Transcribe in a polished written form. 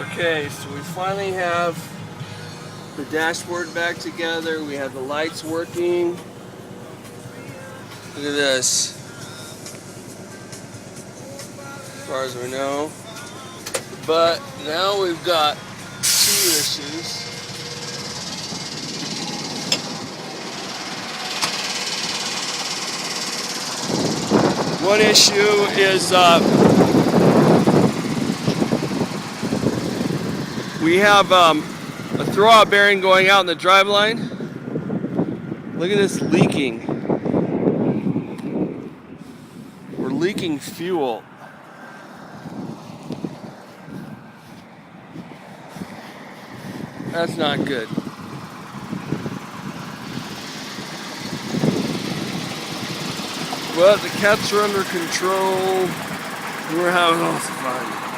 Okay, so we finally have the dashboard back together. We have the lights working. Look at this. As far as we know. But now we've got two issues. One issue is we have a throwout bearing going out in the driveline. Look at this leaking. We're leaking fuel. That's not good. But the cats are under control. We're having lots of fun.